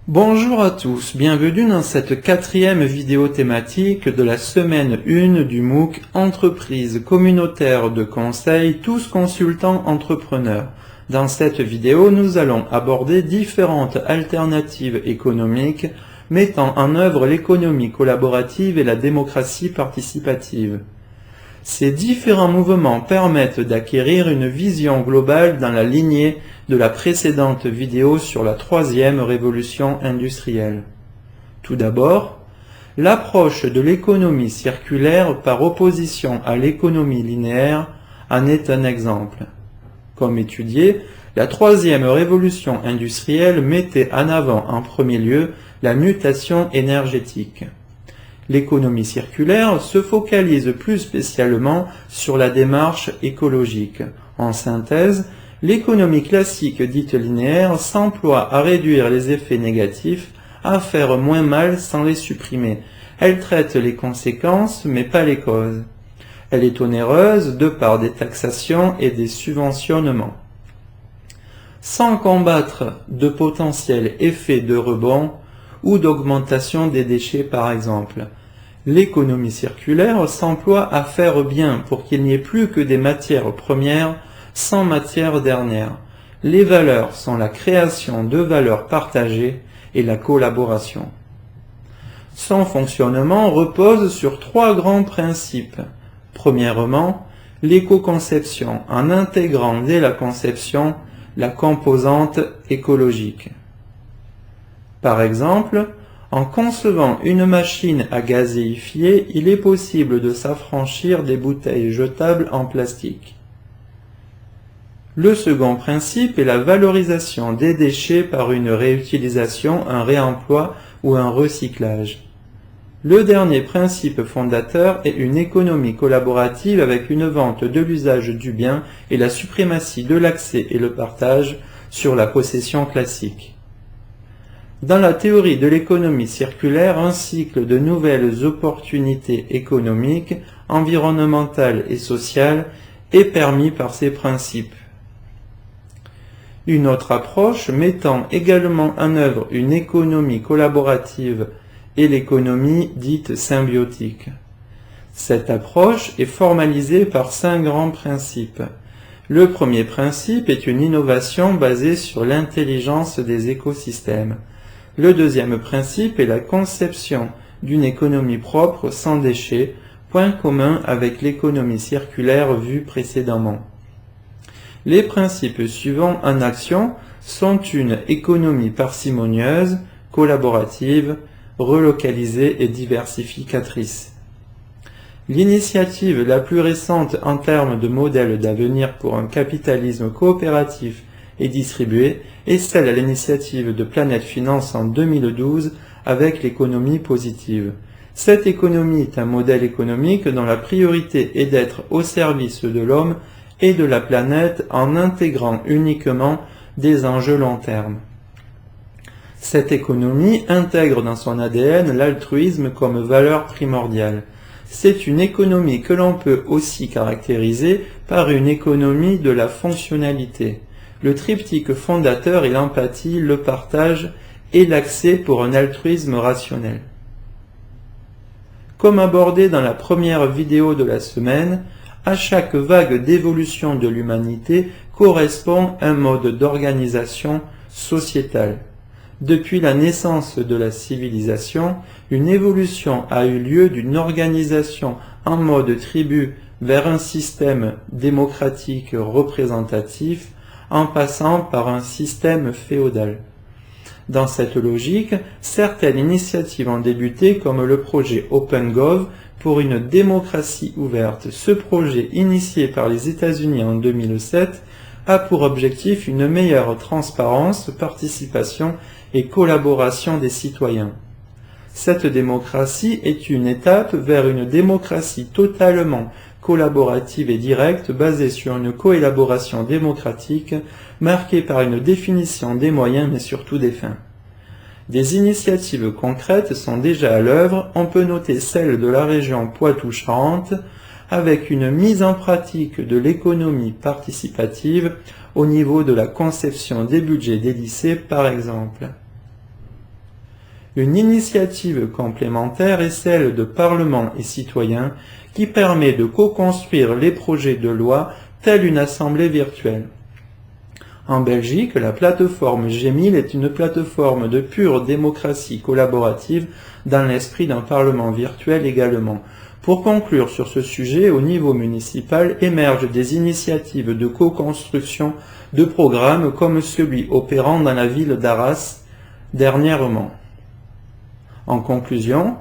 Bonjour à tous, bienvenue dans cette quatrième vidéo thématique de la semaine 1 du MOOC Entreprise communautaire de conseil, tous consultants entrepreneurs. Dans cette vidéo, nous allons aborder différentes alternatives économiques mettant en œuvre l'économie collaborative et la démocratie participative. Ces différents mouvements permettent d'acquérir une vision globale dans la lignée de la précédente vidéo sur la troisième révolution industrielle. Tout d'abord, l'approche de l'économie circulaire par opposition à l'économie linéaire en est un exemple. Comme étudié, la troisième révolution industrielle mettait en avant en premier lieu la mutation énergétique. L'économie circulaire se focalise plus spécialement sur la démarche écologique. En synthèse, l'économie classique dite linéaire s'emploie à réduire les effets négatifs, à faire moins mal sans les supprimer. Elle traite les conséquences, mais pas les causes. Elle est onéreuse de par des taxations et des subventionnements. Sans combattre de potentiels effets de rebond ou d'augmentation des déchets par exemple. L'économie circulaire s'emploie à faire bien pour qu'il n'y ait plus que des matières premières sans matière dernière. Les valeurs sont la création de valeurs partagées et la collaboration. Son fonctionnement repose sur trois grands principes. Premièrement, l'éco-conception, en intégrant dès la conception la composante écologique. Par exemple, en concevant une machine à gazéifier, il est possible de s'affranchir des bouteilles jetables en plastique. Le second principe est la valorisation des déchets par une réutilisation, un réemploi ou un recyclage. Le dernier principe fondateur est une économie collaborative avec une vente de l'usage du bien et la suprématie de l'accès et le partage sur la possession classique. Dans la théorie de l'économie circulaire, un cycle de nouvelles opportunités économiques, environnementales et sociales est permis par ces principes. Une autre approche mettant également en œuvre une économie collaborative est l'économie dite symbiotique. Cette approche est formalisée par 5 grands principes. Le premier principe est une innovation basée sur l'intelligence des écosystèmes. Le deuxième principe est la conception d'une économie propre sans déchets, point commun avec l'économie circulaire vue précédemment. Les principes suivants en action sont une économie parcimonieuse, collaborative, relocalisée et diversificatrice. L'initiative la plus récente en termes de modèle d'avenir pour un capitalisme coopératif et distribué est celle à l'initiative de Planète Finance en 2012 avec l'économie positive. Cette économie est un modèle économique dont la priorité est d'être au service de l'homme et de la planète en intégrant uniquement des enjeux long terme. Cette économie intègre dans son ADN l'altruisme comme valeur primordiale. C'est une économie que l'on peut aussi caractériser par une économie de la fonctionnalité. Le triptyque fondateur est l'empathie, le partage et l'accès pour un altruisme rationnel. Comme abordé dans la première vidéo de la semaine, à chaque vague d'évolution de l'humanité correspond un mode d'organisation sociétale. Depuis la naissance de la civilisation, une évolution a eu lieu d'une organisation en mode tribu vers un système démocratique représentatif, en passant par un système féodal. Dans cette logique, certaines initiatives ont débuté comme le projet OpenGov pour une démocratie ouverte. Ce projet, initié par les États-Unis en 2007, a pour objectif une meilleure transparence, participation et collaboration des citoyens. Cette démocratie est une étape vers une démocratie totalement collaborative et directe basée sur une coélaboration démocratique marquée par une définition des moyens mais surtout des fins. Des initiatives concrètes sont déjà à l'œuvre, on peut noter celle de la région Poitou-Charentes avec une mise en pratique de l'économie participative au niveau de la conception des budgets des lycées par exemple. Une initiative complémentaire est celle de Parlement et citoyens qui permet de co-construire les projets de loi telle une assemblée virtuelle. En Belgique, la plateforme G1000 est une plateforme de pure démocratie collaborative dans l'esprit d'un parlement virtuel également. Pour conclure sur ce sujet, au niveau municipal émergent des initiatives de co-construction de programmes comme celui opérant dans la ville d'Arras dernièrement. En conclusion,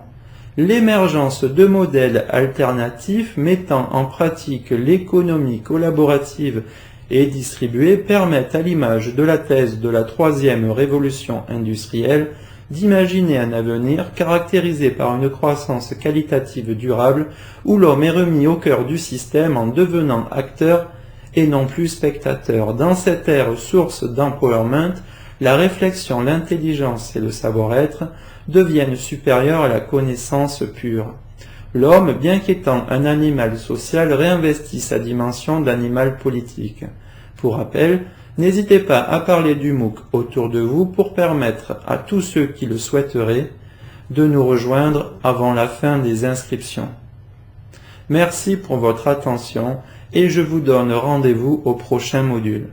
l'émergence de modèles alternatifs mettant en pratique l'économie collaborative et distribuée permettent à l'image de la thèse de la troisième révolution industrielle d'imaginer un avenir caractérisé par une croissance qualitative durable où l'homme est remis au cœur du système en devenant acteur et non plus spectateur. Dans cette ère source d'empowerment, la réflexion, l'intelligence et le savoir-être deviennent supérieurs à la connaissance pure. L'homme, bien qu'étant un animal social, réinvestit sa dimension d'animal politique. Pour rappel, n'hésitez pas à parler du MOOC autour de vous pour permettre à tous ceux qui le souhaiteraient de nous rejoindre avant la fin des inscriptions. Merci pour votre attention et je vous donne rendez-vous au prochain module.